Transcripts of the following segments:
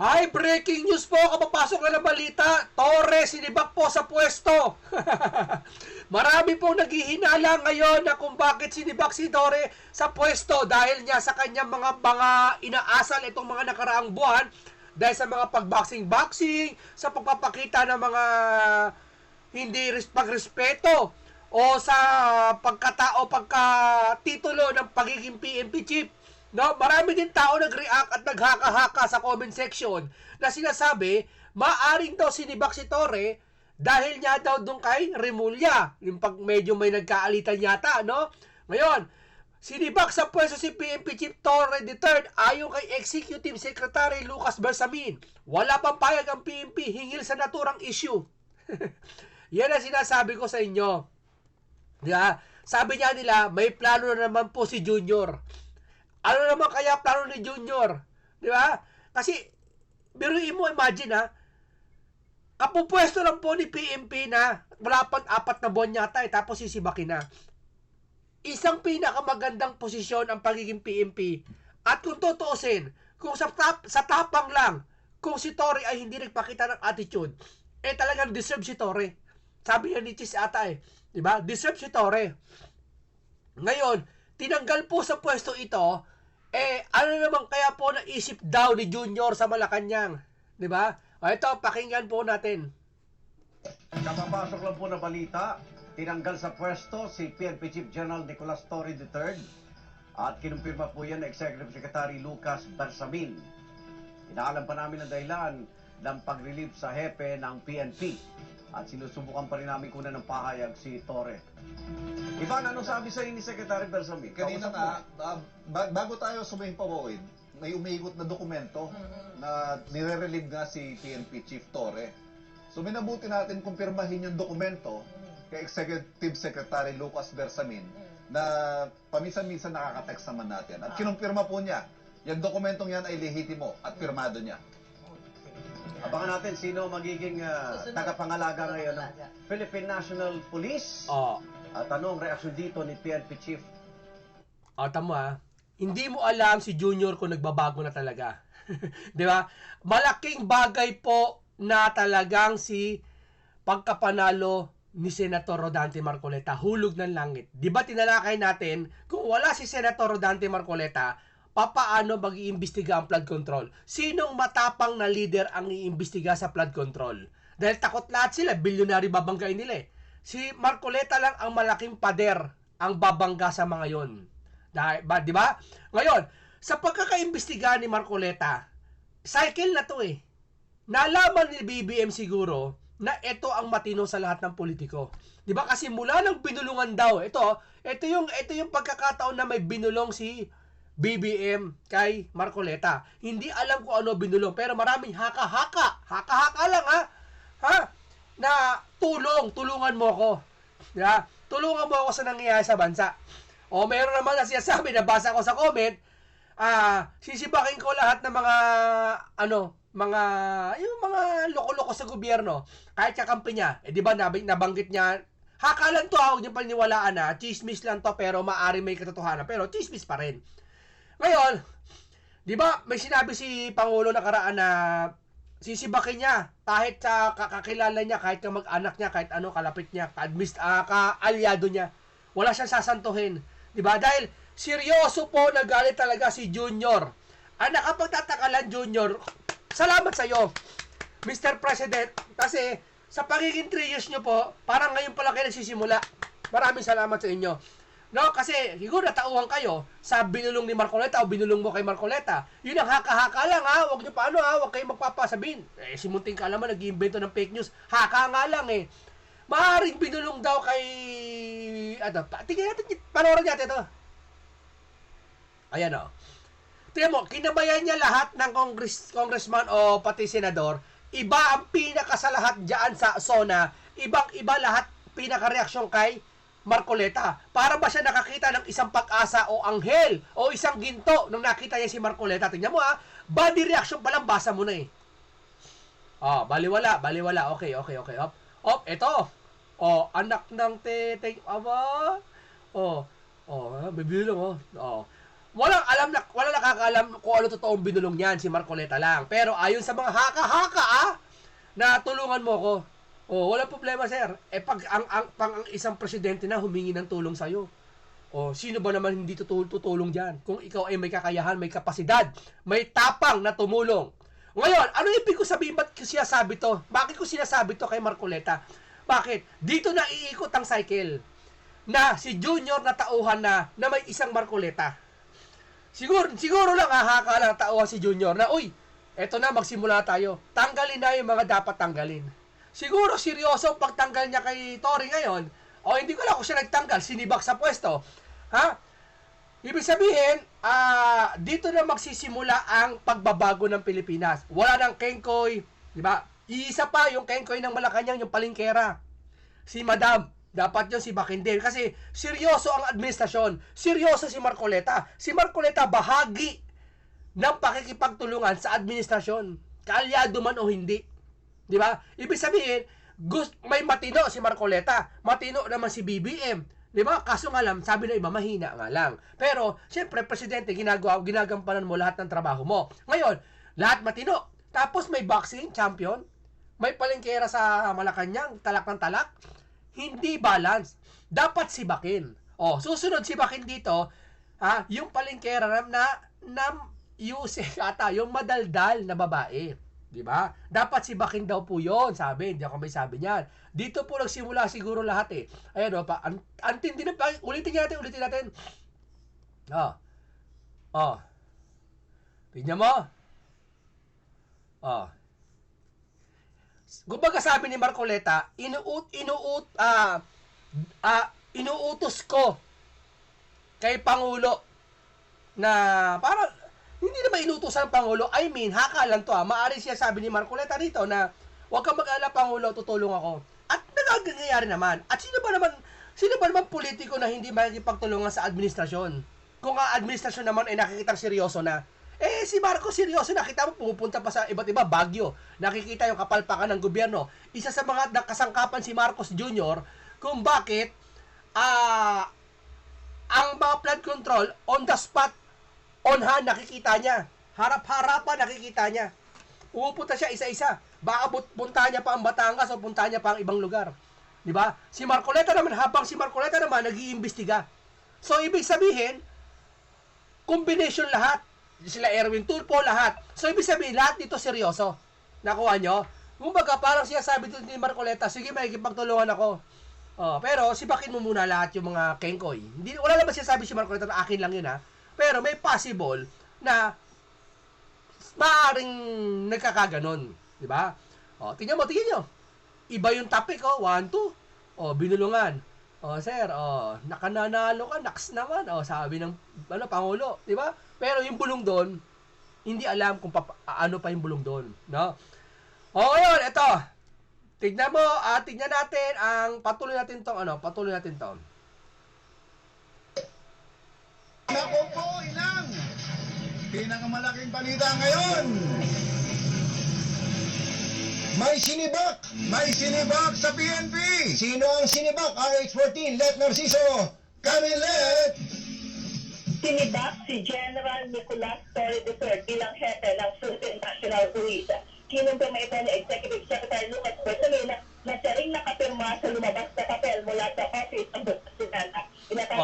Ay, breaking news po, kapapasok na ng balita. Torre sinibak po sa pwesto. Marami pong naghihinala ngayon na kung bakit sinibak si Torre sa pwesto dahil niya sa kanyang mga inaasal itong mga nakaraang buwan dahil sa mga pagboxing-boxing, sa pagpapakita ng mga hindi pagrespeto o sa pagkatao, pagkatitulo ng pagiging PNP chief. No, marami din tao nag-react at naghaka-haka sa comment section na sinasabi, maaring daw sinibak si Torre dahil niya daw doon kay Remulla. Yung pag medyo may nagkaalitan yata, no? Ngayon, sinibak sa pwesto si PNP Chief Torre III ayon kay Executive Secretary Lucas Bersamin. Wala pang payag ang PNP hinggil sa naturang issue. Yan ang sinasabi ko sa inyo. Diba? Sabi niya nila, may plano na naman po si Junior. Ano naman kaya plano ni Junior? Di ba? Kasi, biruin mo, imagine ha, kapupwesto lang po ni PNP na wala pang 4 na buwan yata tapos sisibakin na. Isang pinakamagandang posisyon ang pagiging PNP. At kung tutuusin, kung sa tapang lang, kung si Torre ay hindi nagpakita ng attitude, talagang deserve si Torre. Sabi niya ni Chis ata di ba? Deserve si Torre. Ngayon, tinanggal po sa pwesto ito, ano naman kaya po naisip daw ni Junior sa Malacanang? Di ba? Ito, pakinggan po natin. Kapapasok lang po na balita, tinanggal sa pwesto si PNP Chief General Nicolas Torre III at kinumpirma po yan ng Executive Secretary Lucas Bersamin. Inaalam pa namin ang dahilan ng pag-relieve sa hepe ng PNP at sinusubukan pa rin namin kunan ng pahayag si Torre. Ivan, anong sabi sa inyo ni Secretary Bersamin? Kanina nga, bago tayo suming pawawid, may umiikot na dokumento na nire-relieve nga si PNP Chief Torre. So minabuti natin kumpirmahin yung dokumento kay Executive Secretary Lucas Bersamin na paminsan-minsan nakaka-text naman natin. At kinumpirma po niya, yung dokumentong yan ay lehitimo at pirmado niya. Abangan natin sino magiging tagapangalaga ngayon ng Philippine National Police. At anong reaksyon dito ni PNP Chief? Tama. Hindi mo alam si Junior kung nagbabago na talaga. Di ba? Malaking bagay po na talagang si pagkapanalo ni Senator Rodante Marcoleta. Hulog ng langit. Di ba tinalakay natin, kung wala si Senator Rodante Marcoleta, papaano mag-iimbestiga ang flood control? Sinong matapang na leader ang iimbestiga sa flood control? Dahil takot lahat sila, bilyonary babanggain nila eh. Si Marcoleta lang ang malaking pader ang babangga sa mga yon. Di ba? Ngayon, sa pagkakaimbestiga ni Marcoleta, cycle na to eh. Nalaman ni BBM siguro na ito ang matino sa lahat ng politiko. Di ba? Kasi mula ng binulungan daw, ito yung pagkakataon na may binulong si BBM kay Marcoleta. Hindi alam kung ano binulong, pero maraming haka-haka. Haka-haka lang ha? Na tulungan mo ako. Yeah? Tulungan mo ako sa nangyayari sa bansa. O meron naman na sinasabi, nabasa ko sa comment, sisibakin ko lahat ng yung mga loko-loko sa gobyerno. Kahit kakampi niya, di ba nabanggit niya, haka lang to, huwag niyo paniniwalaan na, chismis lang to, pero maari may katotohanan, pero chismis pa rin. Ngayon, di ba may sinabi si Pangulo nakaraan na sisibakin niya kahit sa kakilala niya, kahit mag-anak niya, kahit kalapit niya, ka-alyado niya. Wala siyang sasantuhin. Diba? Dahil seryoso po nagalit talaga si Junior. Ang nakapagtataka lang, Junior, salamat sa iyo, Mr. President, kasi sa pagiging 3 years nyo po, parang ngayon pa lang kayo nagsisimula. Maraming salamat sa inyo. No, kasi siguro natauhan kayo sa binulong ni Marcoleta o binulong mo kay Marcoleta. Yun ang haka-haka lang Huwag niyo huwag kayong magpapasabihin. Si Munting ka naman nag-iimbento ng fake news. Haka nga lang eh. Maaring binulong daw kay tingnan natin, panoorin natin ito. Ayan tingnan mo, kinabayan niya lahat ng congressman o pati senador. Iba ang pinaka sa lahat dyan sa zona. Ibang-iba lahat pinaka-reaksyon kay Marcoleta. Para ba siya nakakita ng isang pag-asa o anghel o isang ginto nung nakita niya si Marcoleta? Tingnan mo body reaction pa lang, basa mo na eh. Baliwala. Okay. Ito. Anak ng teteng aba. Bibilang Walang nakakaalam kung ano totoong binulong niyan, si Marcoleta lang. Pero ayon sa mga haka-haka, na tulungan mo ko. Oh, walang problema, sir. Pag ang isang presidente na humingi ng tulong sa iyo. Oh, sino ba naman hindi tutulong diyan? Kung ikaw ay may kakayahan, may kapasidad, may tapang na tumulong. Ngayon, ano ibig ko sabihin, ba't ko sinasabi to? Bakit ko sinasabi to kay Marcoleta? Bakit? Dito na iikot ang cycle na si Junior na tauhan na may isang Marcoleta. Siguro lang hahaka lang tauhan si Junior na, uy, eto na, magsimula tayo. Tanggalin na yung mga dapat tanggalin. Siguro seryoso ang pagtanggal niya kay Tory ngayon, o hindi ko lang kung siya nagtanggal, sinibak sa pwesto. Ha? Ibig sabihin, dito na magsisimula ang pagbabago ng Pilipinas. Wala nang kengkoy, di ba? Iisa pa yung kengkoy ng Malacanang, yung palingkera. Si Madam, dapat yun si Bakindel. Kasi seryoso ang administrasyon. Seryoso si Marcoleta. Si Marcoleta bahagi ng pakikipagtulungan sa administrasyon. Kaalyado man o hindi. Di ba? Ibig sabihin, may matino si Marcoleta. Matino naman si BBM. Di ba? Kaso nga lang, sabi ng iba, mahina nga lang. Pero, siyempre, presidente, ginagampanan mo lahat ng trabaho mo. Ngayon, lahat matino. Tapos may boxing champion. May palengkera sa Malacanang, talak ng talak. Hindi balance. Dapat sibakin. O, susunod sibakin dito, yung palengkera na Yusek ata, yung madaldal na babae. Di ba? Dapat sibakin daw po yon, sabi. Hindi ako may sabi niyan. Dito po nagsimula siguro lahat eh. Ayan o, antindi na, ulitin natin. Tingnan mo. Kumbaga sabi ni Marcoleta, inuutos ko kay Pangulo na para hindi naman inutusan ng Pangulo. I mean, haka lang to. Maaari siya sabi ni Marcoleta dito na huwag kang mag-alala, Pangulo, tutulong ako. At nagagayari naman. At sino ba naman politiko na hindi makikipagtulungan sa administrasyon? Kung ang administrasyon naman ay nakikitang seryoso na, si Marcos seryoso, nakita mo, pumupunta pa sa iba't iba, Baguio. Nakikita yung kapalpakan ng gobyerno. Isa sa mga kasangkapan si Marcos Jr. kung bakit ang mga flood control on the spot, on hand, nakikita niya. Harap-harapan, nakikita niya. Pumupunta siya isa-isa. Baka puntahan niya pa ang Batangas o puntahan niya pa ang ibang lugar. Di ba? Si Marcoleta naman, habang si Marcoleta naman, nag-iimbestiga. So, ibig sabihin, combination lahat. Sila Erwin Tulfo, lahat. So, ibig sabihin, lahat dito seryoso. Nakuha nyo? Kumbaga, parang siya sabi dito ni Marcoleta, sige, makikipagtulungan ako. Pero, sibakin mo muna lahat yung mga kengkoy. Wala naman siya sabi si Marcoleta na akin lang yun, ha? Pero may possible na maaaring nagkakaganon. Di ba? Tingnan nyo. Iba yung topic, 1, 2. Binulungan. Sir, nakananalo ka, naks naman. Sabi ng Pangulo. Di ba? Pero yung bulong doon, hindi alam kung ano pa yung bulong doon. No? Ngayon, ito. Tignan mo, tignan natin ang patuloy natin to. Nako po, ilang! Pinakamalaking balita ngayon! May sinibak sa PNP! Sino ang sinibak? RH14, Let Narciso, Camilet! Sinibak si General Nicolas Torre III bilang hepe ng Philippine National Police. Kinumpirma ito ni Executive Secretary Lucas Bersamin na siya rin nakapirma sa lumabas na papel mula sa Office ng Presidente.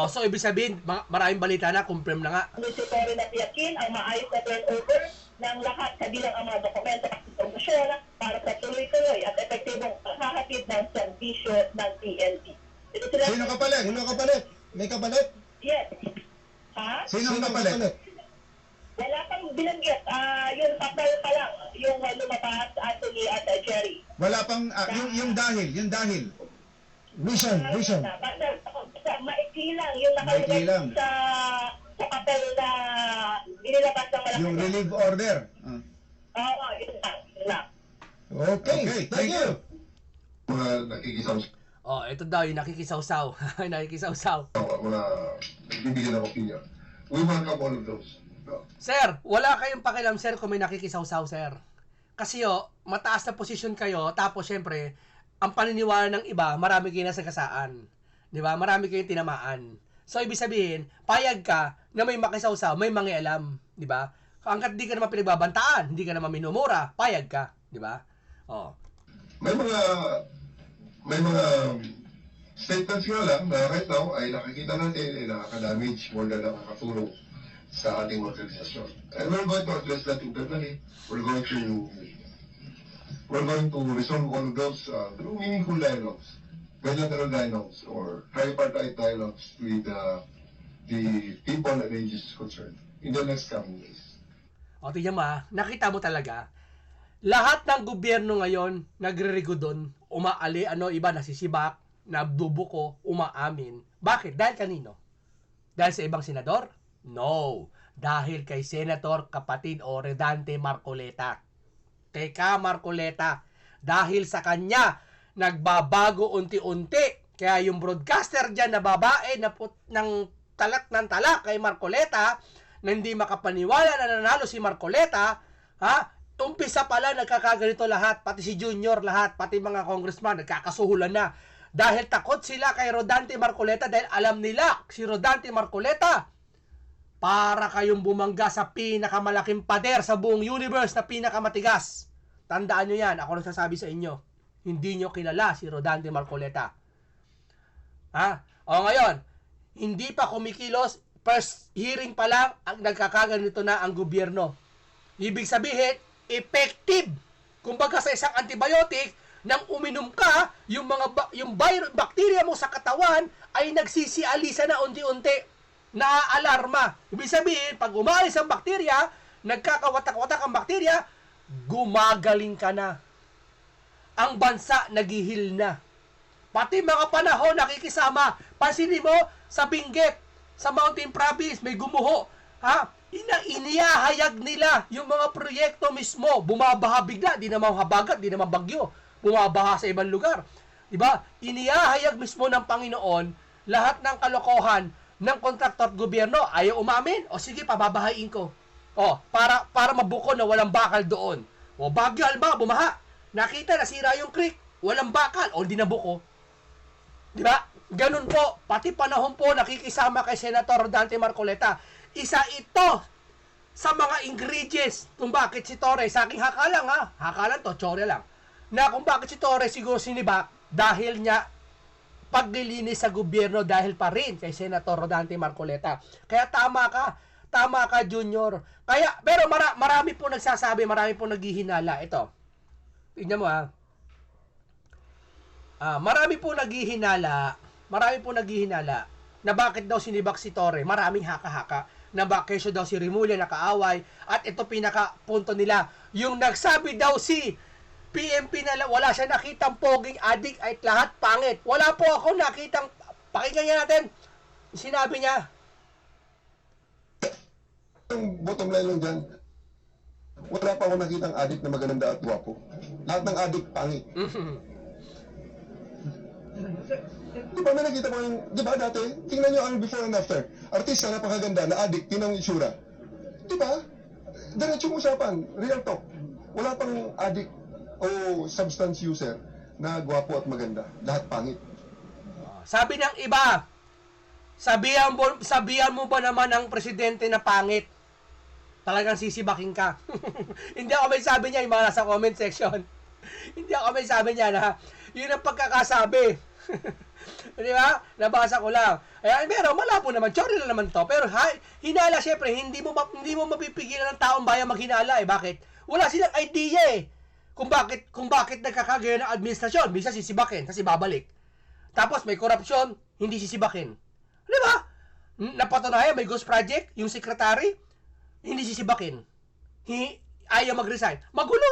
So ibig sabihin, maraming balita na, confirm na nga. Si Torre na tiyakin ang maayos na turnover ng lahat kabilang ang mga dokumento at informasyon para sa tuloy-tuloy at epektibong paghahatid ng serbisyo ng PNP. Sino kapalit? May kapalit? Yes. Ha? Sino kapalit? Wala pang binanggit. Yung papel pa lang, yung lumabas Anthony at Jerry. Wala pang, yung dahil. Vision. Basta maikli lang yung Maikli lang. sa papel na inilabas ng malaki. Yung relief order. Oo, yun lang. Okay, thank you. Mga nakikisaw Ito daw yung nakikisaw-saw. Nakikisaw-saw. mga nagbibigay ng opinion. We welcome all of those. No? Sir, wala kayong pakialam, sir, kung may nakikisaw-saw, sir. Kasi mataas na posisyon kayo, tapos syempre, ang paniniwala ng iba, marami kayo nasagasaan. Di ba? Marami kayong tinamaan. So, ibig sabihin, payag ka na may makisawsaw, may mangialam, di ba? Hanggat di ka naman pinagbabantaan, hindi ka naman minumura, payag ka, di ba? Oh. May mga statements nga lang na right now ay nakikita natin ay nakaka-damage more than nakakatulong sa ating organisasyon. And we're going to address that internally. We're going to resolve all of those through meaningful dialogues, bilateral dialogues, or tripartite dialogues with the people that is concerned in the next coming days. O, tingnan mo nakita mo talaga, lahat ng gobyerno ngayon, nagre-rigodon, umaali, iba nasisibak, nabdubuko, umaamin. Bakit? Dahil kanino? Dahil sa ibang senador? No. Dahil kay Senator kapatid o Redante Marcoleta. Teka, Marcoleta, dahil sa kanya, nagbabago unti-unti. Kaya yung broadcaster dyan na babae ng talak ng talak kay Marcoleta, na hindi makapaniwala na nanalo si Marcoleta, umpisa pala nagkakaganito lahat, pati si Junior lahat, pati mga congressman, nagkakasuhulan na. Dahil takot sila kay Rodante Marcoleta dahil alam nila si Rodante Marcoleta para kayong bumangga sa pinakamalaking pader sa buong universe na pinakamatigas. Tandaan nyo yan, ako nagsasabi sa inyo. Hindi nyo kilala si Rodante Marcoleta. O ngayon, hindi pa kumikilos, first hearing pa lang, nagkakaganito na ang gobyerno. Ibig sabihin, effective. Kumbaga sa isang antibiotic, nang uminom ka, yung bacteria mo sa katawan ay nagsisialisa na unti-unti. Naaalarma. Ibig sabihin, pag umalis ang bakterya, nagkakawatak-watak ang bakterya, gumagaling ka na. Ang bansa naghihil na. Pati mga panahon nakikisama. Pansinin mo, sa Benguet, sa Mountain Province, may gumuho. Inihahayag nila yung mga proyekto mismo. Bumabaha bigla, di naman habagat, di naman bagyo. Bumabaha sa ibang lugar. Diba? Inihahayag mismo ng Panginoon lahat ng kalokohan ng kontraktor at gobyerno. Ayaw umamin? O sige, pababahain ko. Para mabuko na walang bakal doon. O bagyo, halimbawa, bumaha. Nakita, nasira yung creek. Walang bakal. O di nabuko. Diba? Ganun po. Pati panahon po nakikisama kay Senator Dante Marcoleta. Isa ito sa mga ingredients kung bakit si Torres, sa aking hakalang hakalan to, tsore lang, na kung bakit si Torres siguro sinibak dahil niya paglilinis sa gobyerno dahil pa rin kay Senator Rodante Marcoleta. Kaya tama ka Junior. Kaya, pero marami po nagsasabi, marami po naghihinala. Ito, tignan mo marami po naghihinala na bakit daw sinibak si Torre. Maraming haka-haka na bakit daw si Remulla nakaaway. At ito pinaka-punto nila. Yung nagsabi daw si PMP na wala siya nakitang poging adik at lahat pangit. Wala po ako nakitang, pakinggan niya natin. Sinabi niya. Ang bottom line lang dyan, wala pa ako nakitang adik na maganda at gwapo. Lahat ng adik pangit. Di ba may nakita mo yung, di ba dati, tingnan nyo ang before and after. Artista napakaganda na adik, yun ang itsura. Di ba? Diretsong usapan, real talk. Wala pang adik o substance user na gwapo at maganda. Lahat pangit. Sabi ng iba, sabihan mo ba naman ang presidente na pangit? Talagang sisibaking ka. Hindi ako may sabi niya, yung mga nasa comment section. Hindi ako may sabi niya na yun ang pagkakasabi. Di ba? Nabasa ko lang. Ayan, pero malabo naman. Chori lang naman to. Pero hinala, syempre, hindi mo mapipigilan ng taong bayan maghinala. Bakit? Wala silang idea kung bakit nagkakagaya ng administrasyon. Bisa sisibakin, kasi babalik. Tapos may korupsyon, hindi sisibakin. Di ba? Napatunayan, may ghost project, yung secretary, hindi sisibakin. Ayaw mag-resign. Magulo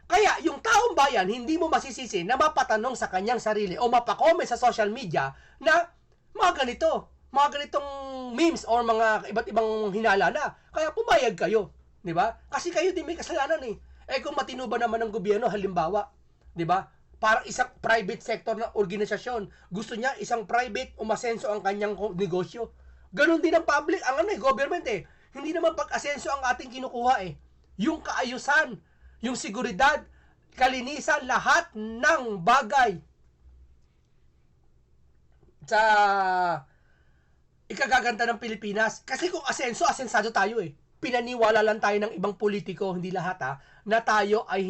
Kaya yung taong bayan, hindi mo masisisi na mapatanong sa kanyang sarili o mapakomment sa social media na mga ganitong memes or mga iba't ibang hinala na. Kaya pumayag kayo. Di ba? Kasi kayo din may kasalanan kung matino ba naman ng gobyerno, halimbawa, di ba? Parang isang private sector na organisasyon. Gusto niya isang private umasenso ang kanyang negosyo. Ganon din ang public, ang government Hindi naman pag-asenso ang ating kinukuha Yung kaayusan, yung seguridad, kalinisan, lahat ng bagay sa ikagaganda ng Pilipinas. Kasi kung asensado tayo eh. Pinaniwala lang tayo ng ibang politiko, hindi lahat na tayo ay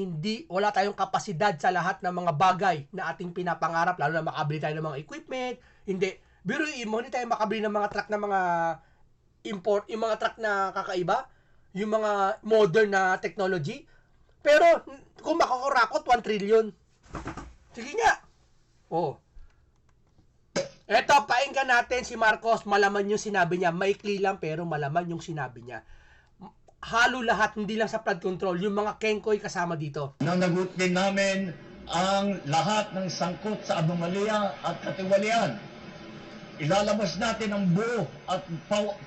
wala tayong kapasidad sa lahat ng mga bagay na ating pinapangarap, lalo na makabili tayo ng mga equipment. Hindi. Biruin mo, hindi tayo makabili ng mga truck na mga import, yung mga truck na kakaiba, yung mga modern na technology. Pero, kung makakurakot, 1 trillion. Sige nga. Oh. Eto, painggan natin si Marcos, malaman yung sinabi niya. Maikli lang, pero malaman yung sinabi niya. Halo lahat, hindi lang sa flood control, yung mga kengkoy kasama dito. Nanagot din namin ang lahat ng sangkot sa anomalya at katiwalian. Ilalabas natin ang buo at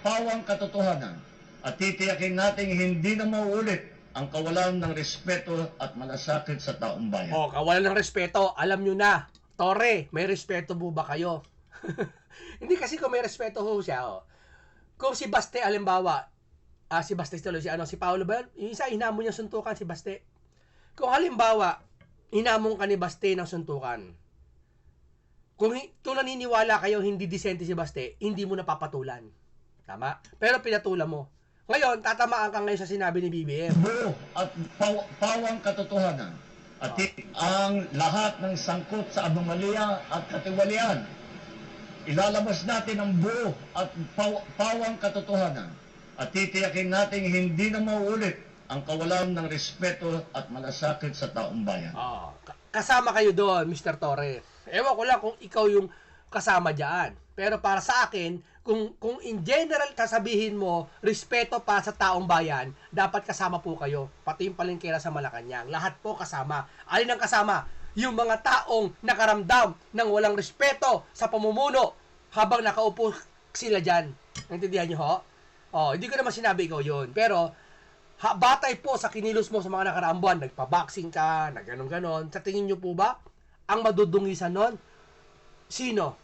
pawang katotohanan at titiyakin natin hindi na mauulit ang kawalan ng respeto at malasakit sa taong bayan. Oh, kawalan ng respeto, alam nyo na. Tore, may respeto po ba kayo? Hindi kasi kung may respeto ho siya, Kung si Baste, alimbawa, si Baste si Paolo ba yun? Yung isa, hinamon niya suntukan si Baste. Kung halimbawa, hinamon ka ni Baste ng suntukan, kung naniniwala kayo hindi disente si Baste, hindi mo napapatulan. Tama? Pero pinatulan mo. Ngayon, tatamaan ka ngayon sa sinabi ni BBM. Buo at pawang katotohanan at ang lahat ng sangkot sa anomalya at katiwalian. Ilalabas natin ang buo at pawang katotohanan at titiyakin natin hindi na mauulit ang kawalan ng respeto at malasakit sa taong bayan. Kasama kayo doon, Mr. Torre. Ewan ko lang kung ikaw yung kasama dyan. Pero para sa akin, kung in general sasabihin mo, respeto para sa taong bayan, dapat kasama po kayo. Pati yung palengkera sa Malacanang. Lahat po kasama. Alin ang kasama? Yung mga taong nakaramdam ng walang respeto sa pamumuno habang nakaupo sila dyan. Naintindihan nyo ho? Hindi ko naman sinabi ikaw yun. Pero, batay po sa kinilos mo sa mga nakaraang buwan, nagpa-boxing ka, nagganon-ganon, sa tingin nyo po ba, ang madudungisan nun? Sino?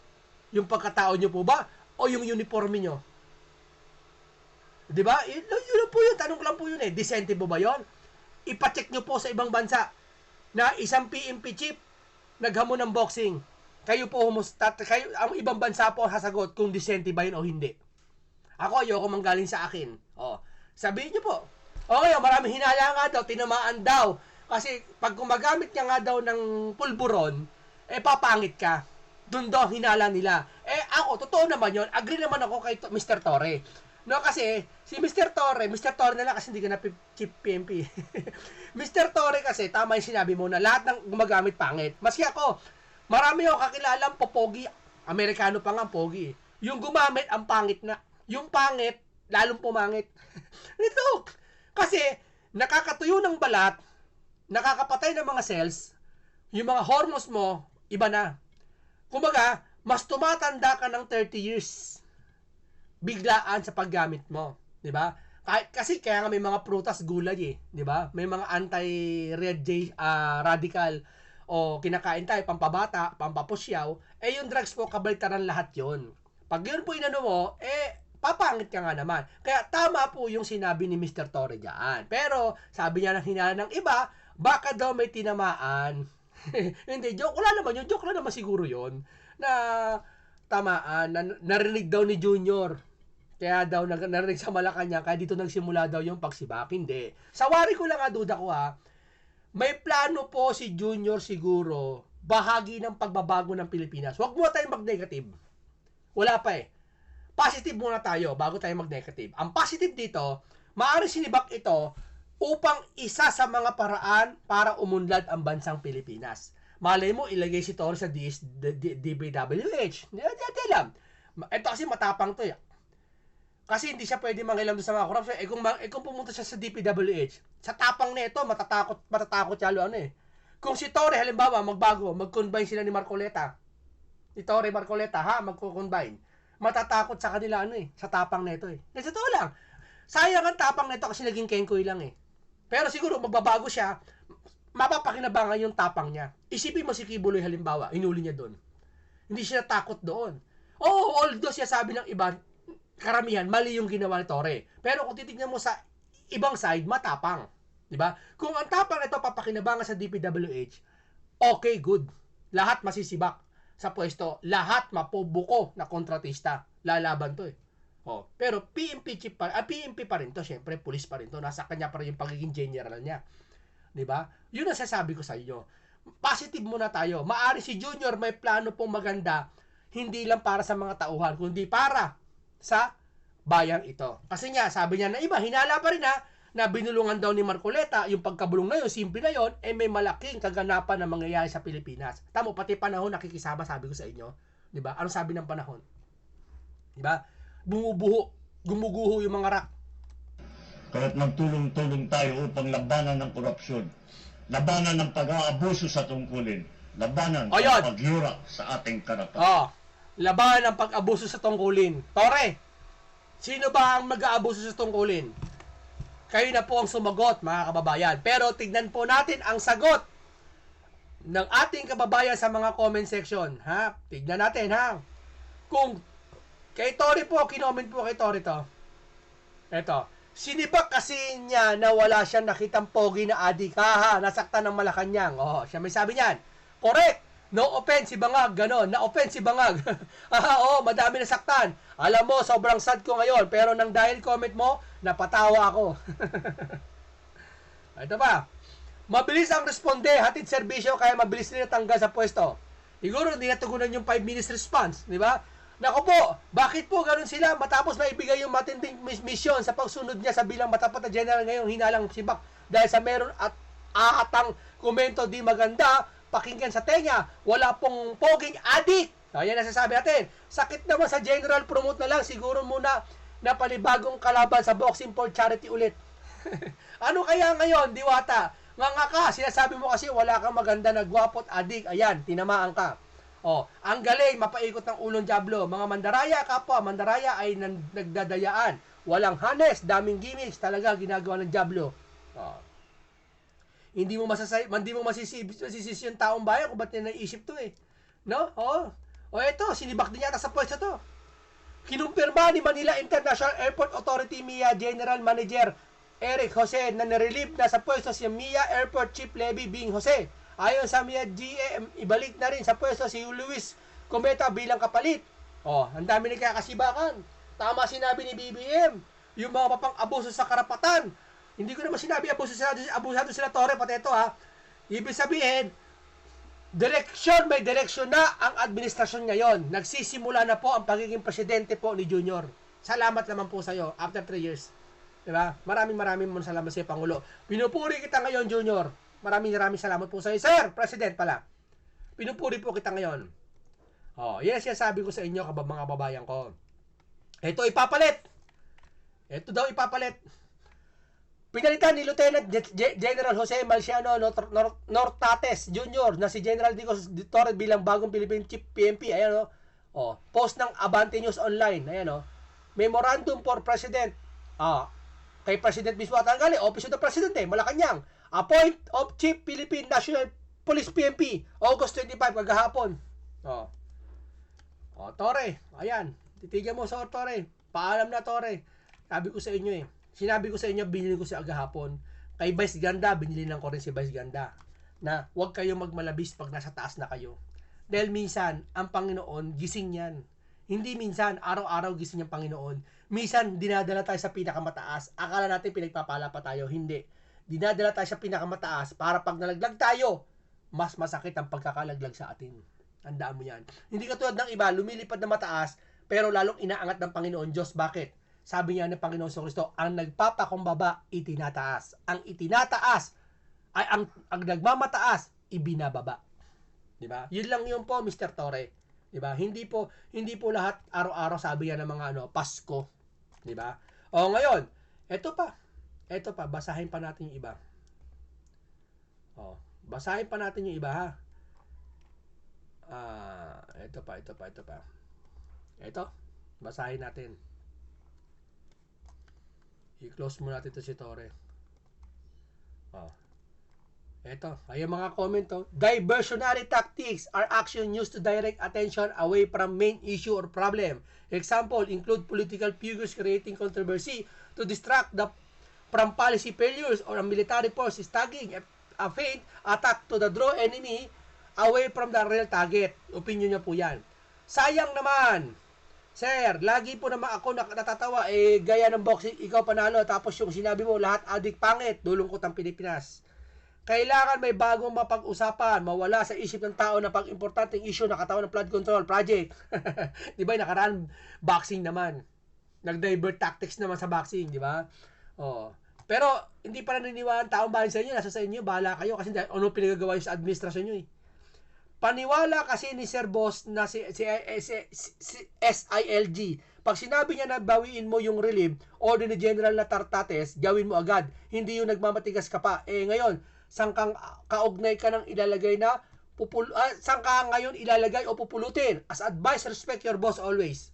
Yung pagkatao nyo po ba? O yung uniforme nyo? Diba? Yun po yun. Tanong ko lang po yun eh. Decente po ba yun? Ipacheck nyo po sa ibang bansa na isang PNP chief naghamon ng boxing. Kayo po ang ibang bansa po sasagot kung decente ba yun o hindi. Ako, ayoko manggaling sa akin. Sabihin nyo po. Okay, maraming hinala nga daw, tinamaan daw. Kasi pag gumagamit niya nga daw ng pulburon, papangit ka. Doon daw hinala nila. Ako, totoo naman yun. Agree naman ako kay Mr. Torre. No, kasi si Mr. Torre na lang kasi hindi ka na chief PNP. Mr. Torre kasi, tama yung sinabi mo na lahat ng gumagamit pangit. Maski ako, marami ako kakilalang popogi. Amerikano pa nga pogi. Yung gumamit, ang pangit na. Yung pangit, lalong pumangit. Ito, kasi nakakatuyo ng balat, nakakapatay ng mga cells, yung mga hormones mo, iba na. Kumbaga, mas tumatanda ka ng 30 years biglaan sa paggamit mo, 'di ba? Kasi kaya nga may mga prutas gulay 'di ba? May mga anti-red radical o kinakain tayo pampabata, pampapusyaw, yung drugs po kabaliktaran lahat 'yon. Pag 'yun po inano mo, papangit ka nga naman. Kaya tama po yung sinabi ni Mr. Torre diyan. Pero sabi niya ng hinala ng iba, baka daw may tinamaan. Hindi, joke. Wala naman yun. Joke lang naman siguro yun. Na tamaan. Narinig daw ni Junior. Kaya daw narinig sa Malacanang. Kaya dito nagsimula daw yung pagsibak. Hindi. Sawari ko lang duda ko May plano po si Junior siguro. Bahagi ng pagbabago ng Pilipinas. Huwag muna tayong mag-negative. Wala pa Positive muna tayo bago tayo mag-negative. Ang positive dito, maaaring sinibak ito upang isa sa mga paraan para umunlad ang bansang Pilipinas. Malay mo, ilagay si Torre sa DPWH. Hindi alam. Ito kasi matapang to Kasi hindi siya pwede mangilam sa mga corruption. Kung pumunta siya sa DPWH, sa tapang nito, matatakot siya Kung si Torre, halimbawa, mag-combine sila ni Marcoleta. Si Torre Marcoleta, magko-combine. Matatakot sa kanila, sa tapang nito Kasi totoo lang. Sayang ang tapang nito kasi naging kengkoy lang Pero siguro magbabago siya, mapapakinabangan yung tapang niya. Isipin mo si Kibuloy halimbawa, inuli niya doon. Hindi siya takot doon. Although siya sabi ng iba, karamihan, mali yung ginawa ni Torre. Pero kung titignan mo sa ibang side, matapang. Diba? Kung ang tapang ito papakinabangan sa DPWH, okay, good. Lahat masisibak sa pwesto. Lahat mapubuko na kontratista. lalaban to eh. Oh, pero PNP pa rin to, syempre, pulis pa rin to, nasa kanya pa rin yung pagiging general niya. 'Di ba? Yun ang sasabi ko sa inyo. Positive muna tayo. Maari si Junior may plano pong maganda, hindi lang para sa mga tauhan, kundi para sa bayang ito. Kasi nga, sabi niya na iba, hinala pa rin na binulungan daw ni Marcoleta, yung pagkabulong na yun, simple na yun, may malaking kaganapan na mangyayari sa Pilipinas. Tamo, pati panahon nakikisama, sabi ko sa inyo. 'Di ba? Ano sabi ng panahon? 'Di ba? Gumuguho yung mga rak. Kaya't magtulong-tulong tayo upang labanan ng korupsyon, labanan ng pag-aabuso sa tungkulin, labanan ng Ayun. pagyurak sa ating karapatan. Laban ng pag-abuso sa tungkulin. Tore, sino ba ang mag-aabuso sa tungkulin? Kayo na po ang sumagot, mga kababayan. Pero tignan po natin ang sagot ng ating kababayan sa mga comment section. Ha? Tignan natin, ha? Kung kay Tore po, kinoment po kay Tore to. Eto. Sinibak kasi niya na wala siyang nakitang pogi na adik. Nasaktan ng Malacanang. Siya may sabi niyan. Correct. No offense si Bangag. Ganon. Na-offense si Bangag. Madami nasaktan. Alam mo, sobrang sad ko ngayon. Pero nang dahil comment mo, napatawa ako. Ito pa. Mabilis ang responde. Hatid serbisyo kaya mabilis nila tanggal sa pwesto. Siguro hindi natugunan yung 5 minutes response. Di ba? Naku po, bakit po ganun sila matapos maibigay yung matinding misyon sa pagsunod niya sa bilang matapat na general ngayong hinalang sibak dahil sa meron at aatang komento di maganda, pakinggan sa tenga, wala pong poging adik. Yan ang sasabi natin. Sakit naman sa general, promote na lang, siguro muna na panibagong kalaban sa boxing for charity ulit. Ano kaya ngayon, Diwata? Nga ka, sinasabi mo kasi wala kang maganda na gwapo at adik. Ayan, tinamaan ka. Ang galing, mapaikot ng ulong Diablo. Mga mandaraya, kapwa, mandaraya ay nagdadayaan. Walang hanes, daming gimmicks, talaga ginagawa ng Diablo. Hindi mo masisisi yung taong bayan kung ba't niya naisip to eh. No? Eto, sinibak din yata sa pwesto to. Kinumpirma ni Manila International Airport Authority MIA General Manager Eric Jose na nirelieve na sa pwesto si MIA Airport Chief Levy Bing Jose. Ayon sa MIA GM, ibalik na rin sa pwesto si Luis Cometa bilang kapalit. Ang dami nagkakasibakan. Tama sinabi ni BBM. Yung mga papang-abuso sa karapatan. Hindi ko naman sinabi abusado sila Tore, pati ito Ibig sabihin, may direksyon na ang administrasyon ngayon. Nagsisimula na po ang pagiging presidente po ni Junior. Salamat naman po sa iyo after 3 years. Diba? Maraming salamat sa iyo, Pangulo. Pinupuri kita ngayon, Junior. Maraming salamat po sa iyo, Sir President pala. Pinupuri po kita ngayon. Yan siya sabi ko sa inyo, mga kababayan ko. Ito ipapalit. Ito daw ipapalit. Pinalitan ni Lieutenant General Jose Marciano Nortates Jr. na si General Dico Torres bilang bagong Philippine Chief PNP. Ayan post ng Abante News Online. Ayan Memorandum for President. Kay President mismo at ang gali, Office of the President Malacanang. Appoint of Chief Philippine National Police PNP August 25 kagahapon. Tore, ayan. Titigan mo sa Tore. Paalam na Tore. Sabi ko sa inyo Sinabi ko sa inyo, binili ko siya agahapon. Kay Vice Ganda, binilinan ko rin si Vice Ganda. Na huwag kayong magmalabis pag nasa taas na kayo. Dahil minsan, ang Panginoon, gising yan. Hindi minsan, araw-araw gising yung Panginoon. Minsan, dinadala tayo sa pinakamataas. Akala natin pinagpapala pa tayo. Hindi. Dinadala tayo sa pinakamataas para pag nalaglag tayo, mas masakit ang pagkakalaglag sa atin. Tandaan mo yan. Hindi katulad ng iba, lumilipad na mataas, pero lalong inaangat ng Panginoon Diyos. Bakit? Sabi niya ng Panginoon sa Kristo, ang nagpapakumbaba, itinataas. Ang itinataas, ay ang nagmamataas, ibinababa. Diba? Yun lang yun po, Mr. Tore. Diba? Hindi po lahat araw-araw sabi yan ng mga Pasko. Diba? Ngayon, eto pa, basahin pa natin yung iba. Basahin pa natin yung iba, ha? Ito pa. Ito, basahin natin. I-close mo natin ito si Tore. Ito, ay mga comment Diversionary tactics are action used to direct attention away from main issue or problem. Example include political figures creating controversy to distract from policy failures or a military force staging a feint attack to the draw enemy away from the real target. Opinion niya po yan. Sayang naman, Sir, lagi po naman ako natatawa, gaya ng boxing, ikaw panalo, tapos yung sinabi mo, lahat adik pangit, dulungkot ang Pilipinas. Kailangan may bagong mapag-usapan, mawala sa isip ng tao na pag-importanteng issue na katawan ng flood control project. Di ba, nakaraan, boxing naman. Nag-divert tactics naman sa boxing, di ba? Oh. Pero, hindi pa naniniwala ang taong bayan sa inyo, nasa sa inyo, bahala kayo, kasi ano pinagagawa yung sa administrasyon nyo eh. Paniwala kasi ni Sir Boss na si SILG. Pag sinabi niya na bawiin mo yung relief, order ni General na Tartates, gawin mo agad. Hindi yung nagmamatigas ka pa. Ngayon, saan kang kaugnay ka ng ilalagay na saan ka ngayon ilalagay o pupulutin? As advice, respect your boss always.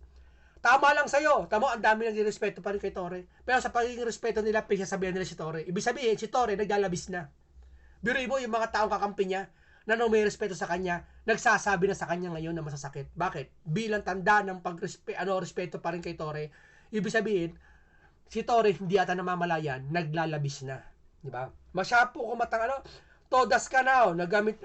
Tama lang sa'yo. Tama, ang dami nang respeto pa rin kay Torre. Pero sa pagiging respeto nila, pinasabihan nila si Torre. Ibig sabihin, si Torre naglalabis na. Biruin mo yung mga taong kakampi niya na nung may respeto sa kanya, nagsasabi na sa kanya ngayon na masasakit. Bakit? Bilang tanda ng respeto pa rin kay Torre, ibig sabihin, si Torre hindi ata namamalayan, naglalabis na. Di ba? Masyapo kumatang todas ka na, nagamit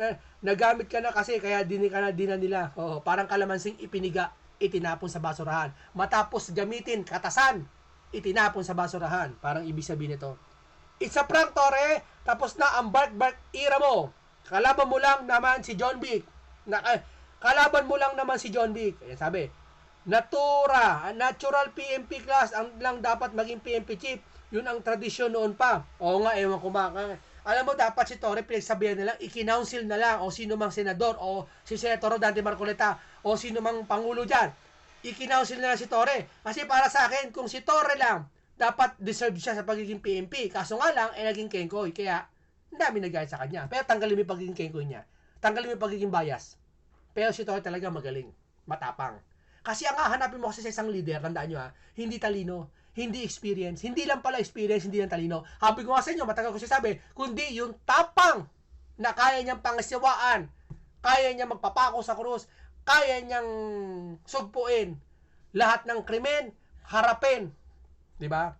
ka na kasi kaya dinan nila. Parang kalamansing ipiniga, itinapon sa basurahan. Matapos gamitin, katasan, itinapon sa basurahan. Parang ibig sabihin nito. It's a prank, Torre. Tapos na ang bark era mo. Kalaban mo lang naman si John Vic. Kalaban mo lang naman si John Vic. Ayan sabi, natural PMP class ang lang dapat maging PMP chief. Yun ang tradisyon noon pa. Oo nga, ewan ko ba. Alam mo, dapat si Torre pinagsabihan nila, ikinounsil na lang o sino mang senador o si Senator Dante Marcoleta o sino mang pangulo dyan. Ikinounsil na lang si Torre. Kasi para sa akin, kung si Torre lang, dapat deserve siya sa pagiging PMP. Kaso nga lang, naging kengkoy. Kaya, ang dami nagaya sa kanya. Pero tanggalin mo yung pagiging kengkoy niya. Tanggalin mo yung pagiging bias. Pero si Torre talaga magaling. Matapang. Kasi ang hahanapin mo kasi sa isang leader, tandaan nyo hindi talino, hindi experience, hindi lang pala experience, hindi lang talino. Habi ko nga sa inyo, matagal ko sinasabi, kundi yung tapang na kaya niyang pangasiwaan, kaya niyang magpapako sa krus, kaya niyang sugpuin lahat ng krimen, harapin. Diba?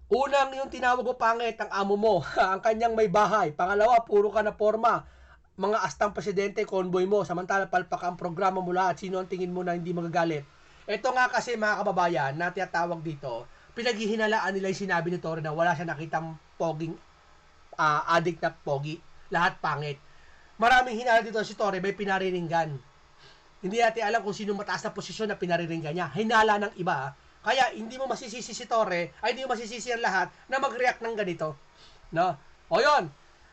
Unang yung tinawag mo pangit ang amo mo, ang kanyang may bahay. Pangalawa, puro ka na forma. Mga astang presidente, convoy mo. Samantala, palpak ang programa mo lahat. Sino ang tingin mo na hindi magagalit? Ito nga kasi mga kababayan, na tinatawag dito, pinaghihinalaan nila yung sinabi ni Torre na wala siya nakitang poging addict na pogi. Lahat pangit. Maraming hinala dito si Torre, may pinariringgan. Hindi natin alam kung sino mataas na posisyon na pinariringgan niya. Hinala ng iba. Kaya hindi mo masisisi si Torre, hindi mo masisisi ang lahat na mag-react ng ganito. No? O yun,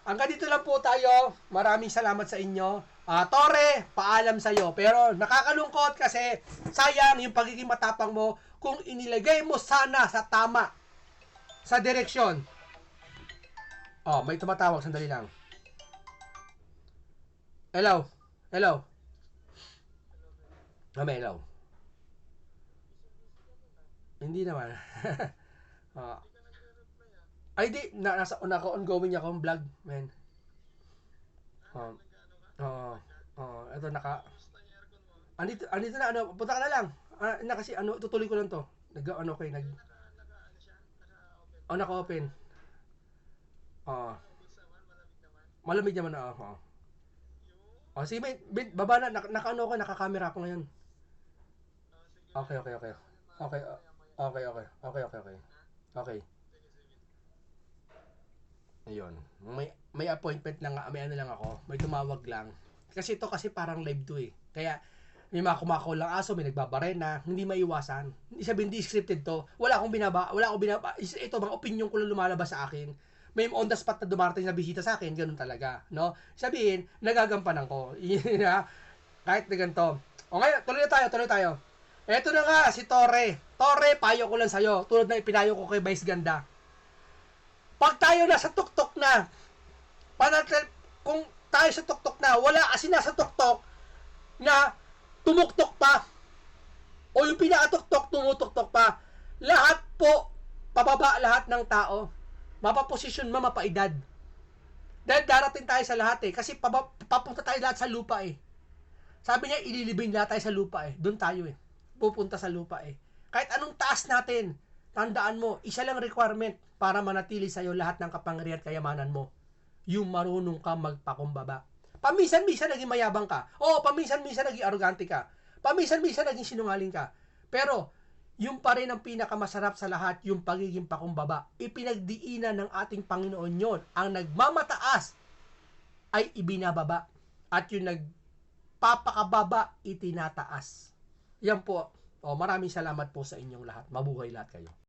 hanggang dito lang po tayo. Maraming salamat sa inyo. Torre, paalam sa'yo. Pero nakakalungkot kasi sayang yung pagiging matapang mo kung inilagay mo sana sa tama, sa direksyon. May tumatawag. Sandali lang. Hello? Hello? Hello? Hindi naman. Ay, di. Naka-ongoing akong vlog, man. Ito andito na, punta ka na lang. Kasi, tutuloy ko lang to. Naka-open. Malamig naman na, sige, baba na, naka-camera ako ngayon. Okay. Ayun. May appointment lang, may ano lang ako. May tumawag lang. Kasi ito kasi parang live to eh. Kaya may mga kumakaw lang aso, may nagbabarena, hindi maiwasan. Hindi sabihin hindi scripted to. Wala akong binaba. Ito mga opinion ko lang lumalabas sa akin. May on the spot na dumarating na bisita sa akin, ganun talaga, no? Sabihin, nagagampanan ko. Kahit na ganito. Ngayon, tuloy tayo. Eto na nga, si Torre. Torre, payo ko lang sa'yo. Tulad na ipinayo ko kay Vice Ganda. Pag tayo nasa tuktok na, kung tayo sa tuktok na, wala kasi nasa tuktok na tumuktok pa, o yung pinakatuktok, tumutuktok pa, lahat po, pababa lahat ng tao. Mapaposisyon, mapaedad. Dahil darating tayo sa lahat kasi papunta tayo lahat sa lupa Sabi niya, ililibing lahat tayo sa lupa Doon tayo pupunta sa lupa Kahit anong taas natin, tandaan mo, isa lang requirement para manatili sa'yo lahat ng kapangyarihan at kayamanan mo. Yung marunong ka magpakumbaba. Paminsan-minsan naging mayabang ka. Paminsan-minsan naging arrogante ka. Paminsan-minsan naging sinungaling ka. Pero, yung pa rin ang pinakamasarap sa lahat, yung pagiging pakumbaba. Ipinagdiinan ng ating Panginoon yon. Ang nagmamataas ay ibinababa. At yung nagpapakababa, itinataas. Yan po. Maraming salamat po sa inyong lahat. Mabuhay lahat kayo.